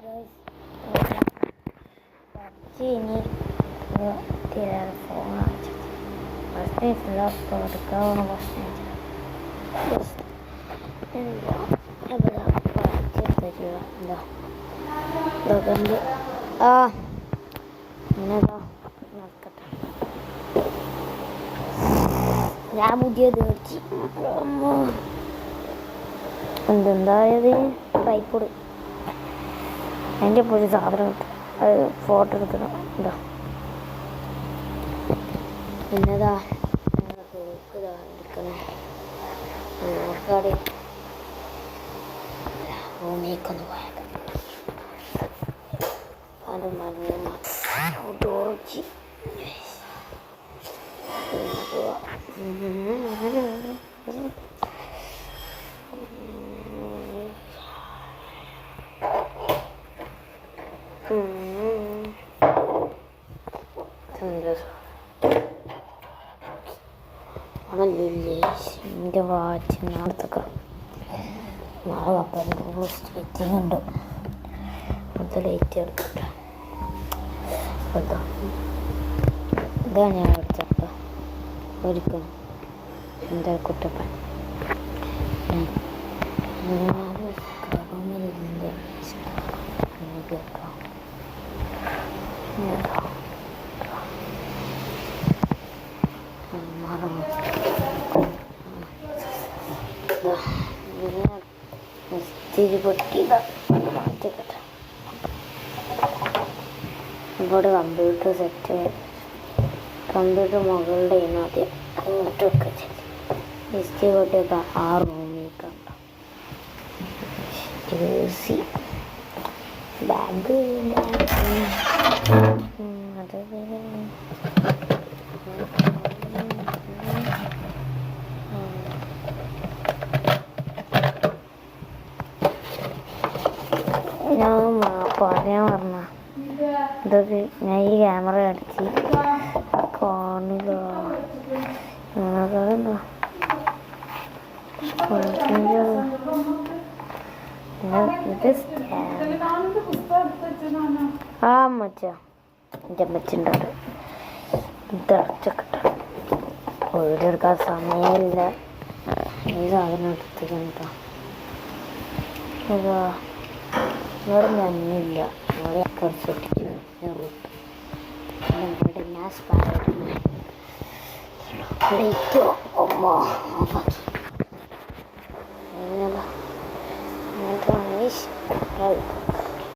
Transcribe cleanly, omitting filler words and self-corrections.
Guys PUBG ഇനി തീരാതെ phone കാണിച്ചത് ഫസ്റ്റ് ഫുള്ള് എടുക്കാവുന്ന പ്രശ്നം എന്താ എവിടെ തരിക എന്താ ഇതൊക്കെ ആ ഇങ്ങനെതാ നടക്കട്ടെ. ഞാൻ പുതിയത് വെച്ച് എന്തെന്തായത് ട്രൈപ്പോഡ് അതിൻ്റെ ഇപ്പോൾ ഒരു സാധനം കിട്ടും, അത് ഫോട്ടോ എടുക്കണം. എന്താ പിന്നെതാ എടുക്കണം നോക്കാടെ റൂമിലേക്കൊന്ന് പോയേക്കാം. അത് ടോർച്ച് എൻ്റെ വാച്ച് നാളത്തൊക്കെ നാളെ കപ്പലിൻ്റെ സ്റ്റിച്ചിങ് ഉണ്ട്. അത് ലൈറ്റ് എടുക്കട്ടെ. കേട്ടോ ഇതാണ് ഞാൻ എടുത്തോ ഒരിക്കലും എന്താ കുട്ടപ്പൻ കേട്ടോ. ഇത്തിരി പൊട്ടിയതാ മാറ്റിക്കട്ടെ. ഇവിടെ കമ്പ്യൂട്ടർ സെറ്റ് കമ്പ്യൂട്ടർ മുകളുടെ ആദ്യം അങ്ങോട്ടൊക്കെ ഇസ്തി പൊട്ടിയൊക്കെ ആ റൂമിലേക്കുണ്ട്. സി ബാഗ് അത് ഞാൻ പറയാൻ പറഞ്ഞ ഇതൊക്കെ ഞാൻ ഈ ക്യാമറ അടിച്ച് കാണില്ല. എന്താ ആ അമ്മച്ച എൻ്റെ അമ്മച്ചുണ്ടോ ഇതടച്ചൊക്കെ വീടെടുക്കാൻ സമയമില്ല. ഈ സാധനം എടുത്തിട്ടോ അതാ ഇവിടെ നന്നില്ല. ഇവിടെ കുറച്ചൊട്ടിച്ചു ഇവിടെ ഞാൻ ലൈറ്റ് അമ്മ ഓഫാക്കി.